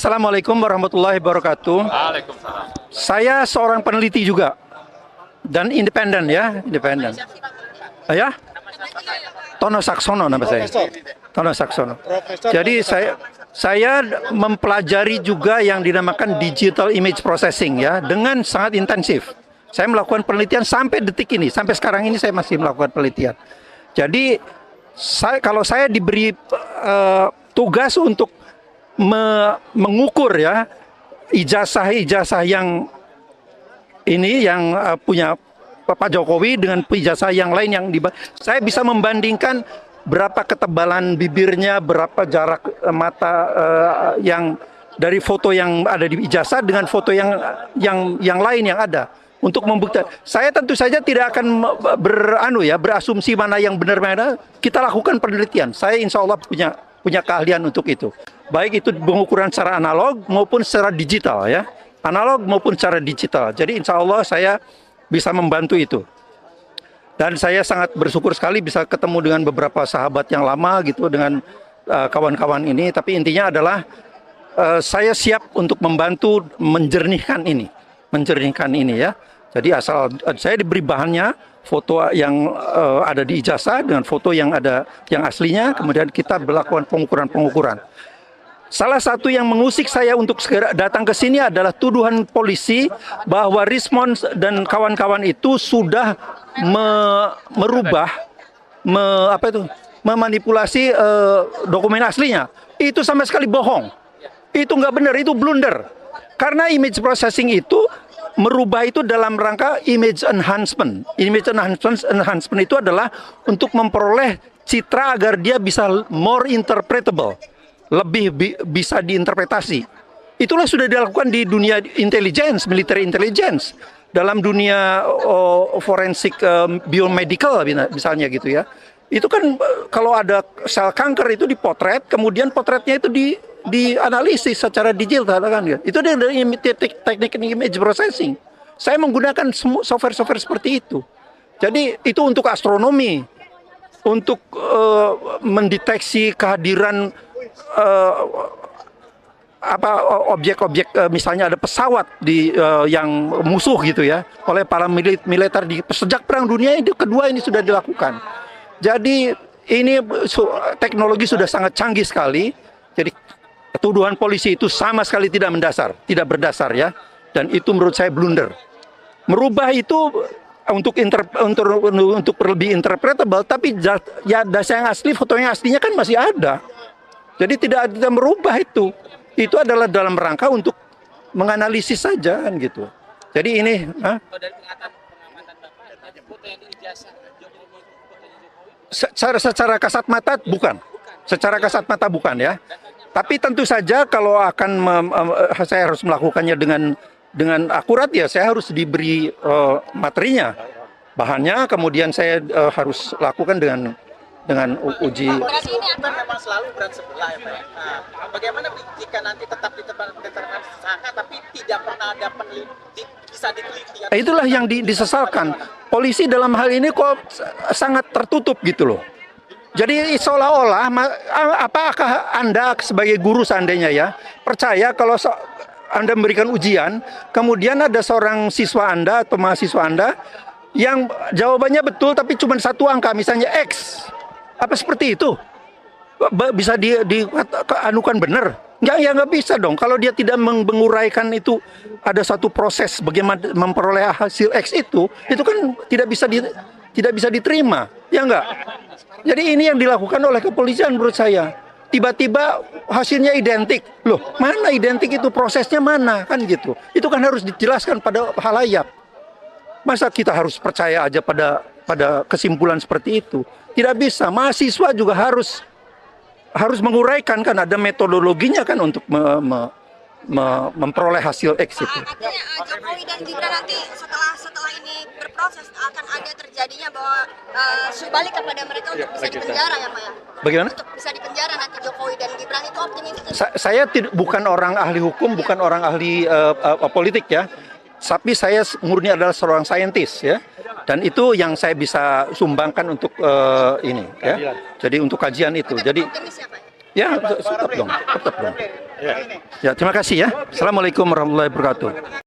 Assalamualaikum warahmatullahi wabarakatuh. Waalaikumsalam. Saya seorang peneliti juga dan independen ya, independen. Ya, Tono Saksono nama saya. Tono Saksono. Jadi saya mempelajari juga yang dinamakan digital image processing ya, dengan sangat intensif. Saya melakukan penelitian sampai detik ini, sampai sekarang ini saya masih melakukan penelitian. Jadi kalau saya diberi tugas untuk mengukur ya ijazah-ijazah yang ini yang punya Pak Jokowi dengan ijazah yang lain yang saya bisa membandingkan berapa ketebalan bibirnya, berapa jarak mata yang dari foto yang ada di ijazah dengan foto yang lain yang ada untuk membuktikan. Saya tentu saja tidak akan berasumsi mana yang benar mana. Kita lakukan penelitian. Saya insya Allah punya keahlian untuk itu. Baik itu pengukuran secara analog maupun secara digital ya. Analog maupun secara digital. Jadi insya Allah saya bisa membantu itu. Dan saya sangat bersyukur sekali bisa ketemu dengan beberapa sahabat yang lama gitu dengan kawan-kawan ini. Tapi intinya adalah saya siap untuk membantu menjernihkan ini. Menjernihkan ini ya. Jadi asal saya diberi bahannya, foto yang ada di ijazah dengan foto yang ada yang aslinya, kemudian kita melakukan pengukuran-pengukuran. Salah satu yang mengusik saya untuk segera datang ke sini adalah tuduhan polisi bahwa Rismond dan kawan-kawan itu sudah merubah, memanipulasi dokumen aslinya. Itu sama sekali bohong. Itu nggak benar, itu blunder. Karena image processing itu merubah itu dalam rangka image enhancement. Image enhancement itu adalah untuk memperoleh citra agar dia bisa more interpretable. Lebih bisa diinterpretasi. Itulah sudah dilakukan di dunia intelligence, military intelligence, dalam dunia forensik biomedical misalnya gitu ya. Itu kan kalau ada sel kanker itu dipotret, kemudian potretnya itu dianalisis secara digital kan ya. Itu dari teknik image processing. Saya menggunakan software-software seperti itu. Jadi itu untuk astronomi, untuk mendeteksi kehadiran objek-objek misalnya ada pesawat yang musuh gitu ya oleh para militer sejak Perang Dunia kedua ini sudah dilakukan. Jadi ini teknologi sudah sangat canggih sekali. Jadi tuduhan polisi itu sama sekali tidak berdasar ya. Dan itu menurut saya blunder. Merubah itu untuk lebih interpretable, tapi ya dasar yang asli, foto yang aslinya kan masih ada. Jadi tidak merubah itu. Itu adalah dalam rangka untuk menganalisis saja kan gitu. Jadi ini secara kasat mata bukan. Secara kasat mata bukan ya. Tapi tentu saja kalau saya harus melakukannya dengan akurat ya saya harus diberi materinya, bahannya, kemudian saya harus lakukan dengan uji. Operasi ini memang selalu berat sebelah ya Pak ya. Nah, bagaimana jika nanti tetap ditetapkan tersangka tapi tidak pernah ada bisa diteliti? Itulah yang disesalkan. Polisi dalam hal ini kok sangat tertutup gitu loh. Jadi seolah-olah apakah Anda sebagai guru seandainya ya percaya kalau Anda memberikan ujian, kemudian ada seorang siswa Anda atau mahasiswa Anda yang jawabannya betul tapi cuma satu angka misalnya X. Apa seperti itu? Bisa dianukan benar? Nggak bisa dong. Kalau dia tidak menguraikan itu ada satu proses bagaimana memperoleh hasil X itu kan tidak bisa diterima, ya enggak? Jadi ini yang dilakukan oleh kepolisian menurut saya. Tiba-tiba hasilnya identik. Loh, mana identik itu? Prosesnya mana? Kan gitu. Itu kan harus dijelaskan pada halayak. Masa kita harus percaya aja pada kesimpulan seperti itu? Tidak bisa. Mahasiswa juga harus menguraikan kan ada metodologinya kan untuk memperoleh hasil X itu. Artinya Jokowi dan Gibran nanti setelah ini berproses akan ada terjadinya bahwa subalik kepada mereka untuk bisa dipenjara ya Pak ya? Bagaimana? Untuk bisa dipenjara nanti Jokowi dan Gibran itu optimis. Saya bukan orang ahli hukum, bukan orang ahli politik ya. Tapi saya murni adalah seorang saintis ya. Dan itu yang saya bisa sumbangkan untuk ini ya. Jadi untuk kajian itu. Jadi optimis ya Pak? Ya, tetap dong. Ya, terima kasih ya. Assalamualaikum warahmatullahi wabarakatuh.